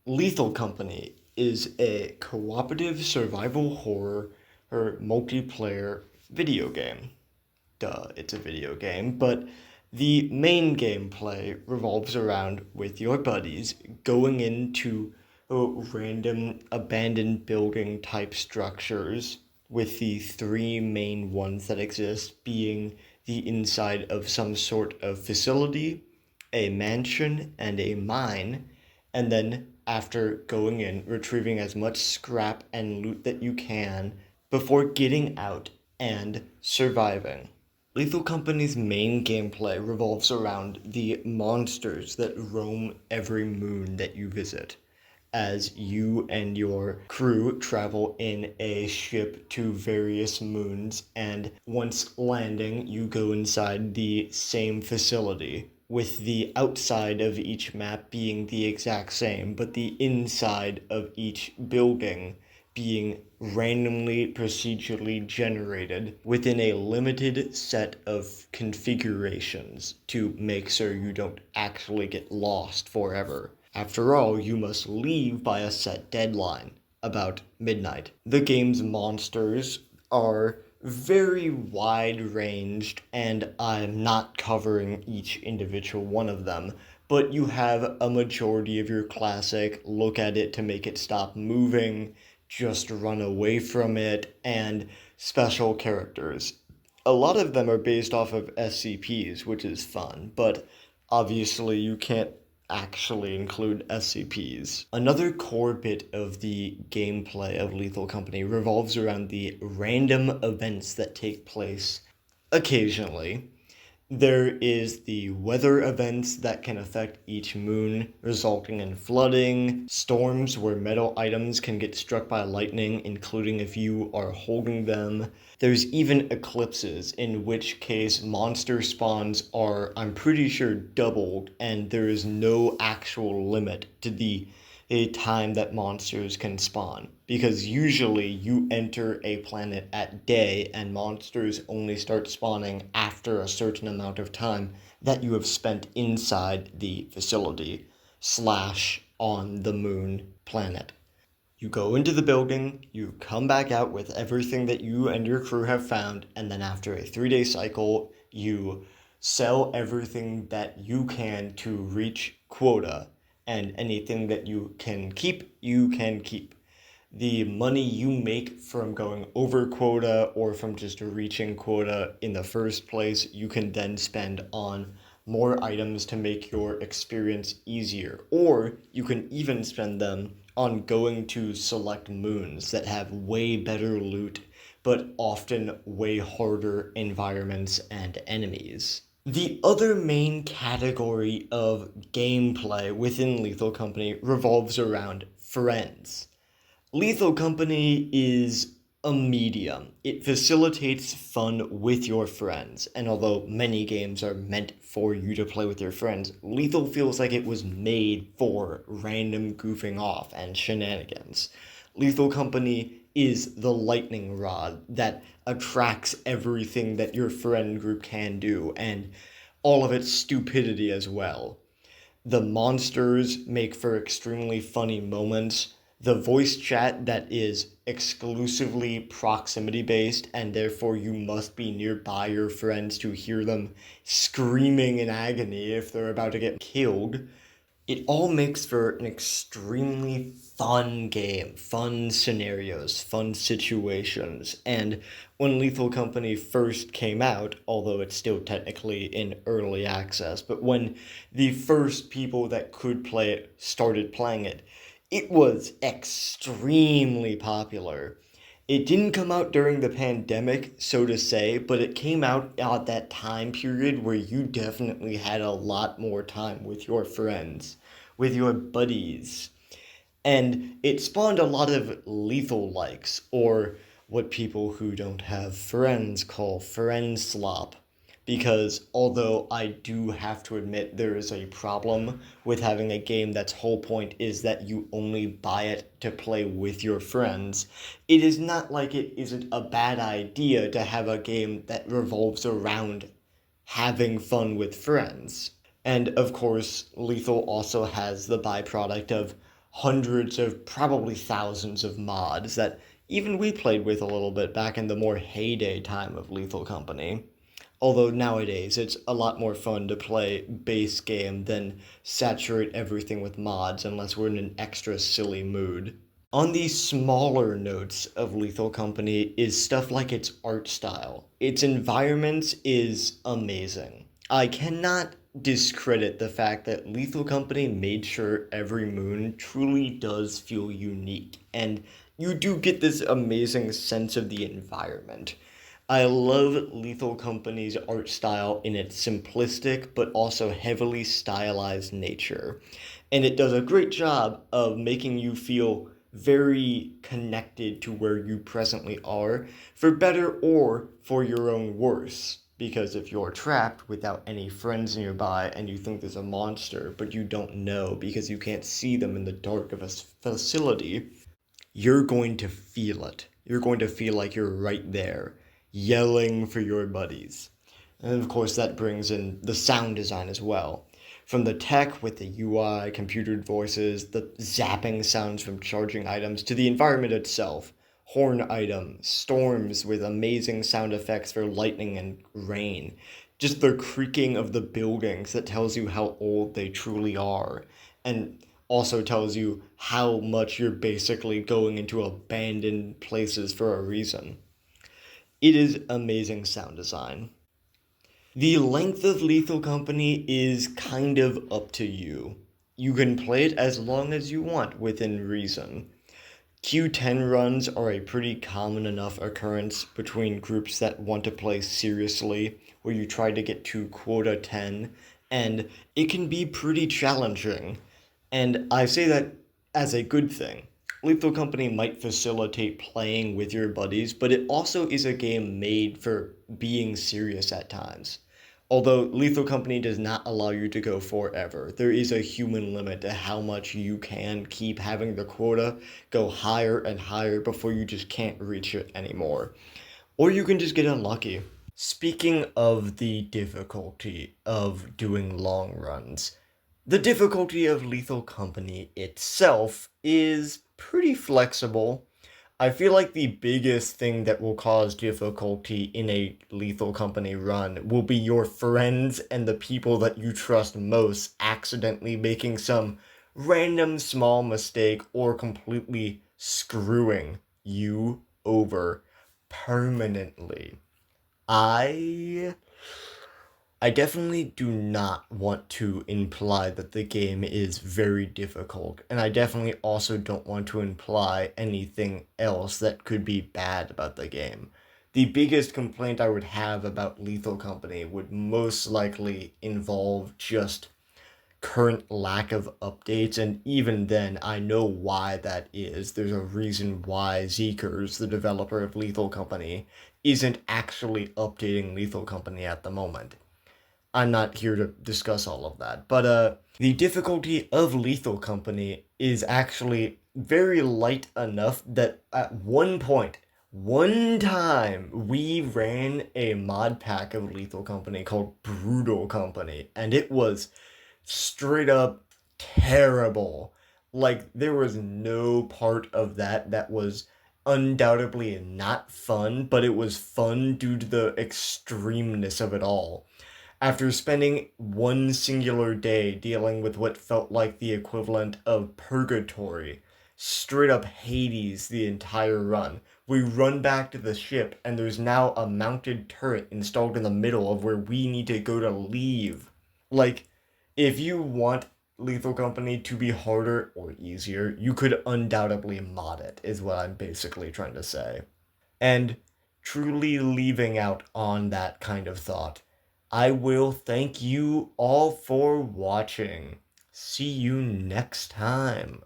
Lethal Company is a cooperative survival horror or multiplayer video game. Duh, it's a video game, but the main gameplay revolves around with your buddies going into random abandoned building type structures, with the three main ones that exist being the inside of some sort of facility, a mansion, and a mine, and then after going in, retrieving as much scrap and loot that you can before getting out and surviving. Lethal Company's main gameplay revolves around the monsters that roam every moon that you visit, as you and your crew travel in a ship to various moons, and once landing, you go inside the same facility, with the outside of each map being the exact same, but the inside of each building being randomly procedurally generated within a limited set of configurations to make sure you don't actually get lost forever. After all, you must leave by a set deadline, about midnight. The game's monsters are very wide ranged, and I'm not covering each individual one of them, but you have a majority of your classic look at it to make it stop moving, just run away from it, and special characters. A lot of them are based off of SCPs, which is fun, but obviously you can't actually include SCPs. Another core bit of the gameplay of Lethal Company revolves around the random events that take place occasionally. There is the weather events that can affect each moon, resulting in flooding, storms where metal items can get struck by lightning, including if you are holding them. There's even eclipses, in which case monster spawns are, I'm pretty sure, doubled, and there is no actual limit to the time that monsters can spawn, because usually you enter a planet at day and monsters only start spawning after a certain amount of time that you have spent inside the facility slash on the moon planet. You go into the building, you come back out with everything that you and your crew have found, and then after a 3-day cycle, you sell everything that you can to reach quota, and anything that you can keep, you can keep. The money you make from going over quota or from just reaching quota in the first place, you can then spend on more items to make your experience easier. Or you can even spend them on going to select moons that have way better loot, but often way harder environments and enemies. The other main category of gameplay within Lethal Company revolves around friends. Lethal Company is a medium. It facilitates fun with your friends, and although many games are meant for you to play with your friends, Lethal feels like it was made for random goofing off and shenanigans. Lethal Company is the lightning rod that attracts everything that your friend group can do, and all of its stupidity as well. The monsters make for extremely funny moments. The voice chat that is exclusively proximity based, and therefore you must be nearby your friends to hear them screaming in agony if they're about to get killed. It all makes for an extremely fun game, fun scenarios, fun situations, and when Lethal Company first came out, although it's still technically in early access, but when the first people that could play it started playing it, it was extremely popular. It didn't come out during the pandemic, so to say, but it came out at that time period where you definitely had a lot more time with your friends, with your buddies. And it spawned a lot of lethal likes, or what people who don't have friends call friend slop. Because although I do have to admit there is a problem with having a game that's whole point is that you only buy it to play with your friends, it is not like it isn't a bad idea to have a game that revolves around having fun with friends. And of course, Lethal also has the byproduct of hundreds of, probably thousands of mods that even we played with a little bit back in the more heyday time of Lethal Company. Although nowadays it's a lot more fun to play base game than saturate everything with mods unless we're in an extra silly mood. On the smaller notes of Lethal Company is stuff like its art style. Its environments is amazing. I cannot discredit the fact that Lethal Company made sure every moon truly does feel unique, and you do get this amazing sense of the environment. I love Lethal Company's art style in its simplistic but also heavily stylized nature. And it does a great job of making you feel very connected to where you presently are, for better or for your own worse. Because if you're trapped without any friends nearby and you think there's a monster, but you don't know because you can't see them in the dark of a facility, you're going to feel it. You're going to feel like you're right there, yelling for your buddies. And of course, that brings in the sound design as well. From the tech with the UI, computered voices, the zapping sounds from charging items, to the environment itself. Horn items, storms with amazing sound effects for lightning and rain. Just the creaking of the buildings that tells you how old they truly are. And also tells you how much you're basically going into abandoned places for a reason. It is amazing sound design. The length of Lethal Company is kind of up to you. You can play it as long as you want within reason. Q10 runs are a pretty common enough occurrence between groups that want to play seriously, where you try to get to quota 10, and it can be pretty challenging. And I say that as a good thing. Lethal Company might facilitate playing with your buddies, but it also is a game made for being serious at times. Although Lethal Company does not allow you to go forever, there is a human limit to how much you can keep having the quota go higher and higher before you just can't reach it anymore. Or you can just get unlucky. Speaking of the difficulty of doing long runs, the difficulty of Lethal Company itself is pretty flexible. I feel like the biggest thing that will cause difficulty in a Lethal Company run will be your friends and the people that you trust most accidentally making some random small mistake or completely screwing you over permanently. I I definitely do not want to imply that the game is very difficult, and I definitely also don't want to imply anything else that could be bad about the game. The biggest complaint I would have about Lethal Company would most likely involve just current lack of updates, and even then, I know why that is. There's a reason why Zeekers, the developer of Lethal Company, isn't actually updating Lethal Company at the moment. I'm not here to discuss all of that, but the difficulty of Lethal Company is actually very light enough that at one point, one time, we ran a mod pack of Lethal Company called Brutal Company, and it was straight up terrible. Like, there was no part of that was undoubtedly not fun, but it was fun due to the extremeness of it all. After spending one singular day dealing with what felt like the equivalent of purgatory, straight up Hades the entire run, we run back to the ship and there's now a mounted turret installed in the middle of where we need to go to leave. Like, if you want Lethal Company to be harder or easier, you could undoubtedly mod it, is what I'm basically trying to say. And truly leaving out on that kind of thought, I will thank you all for watching. See you next time.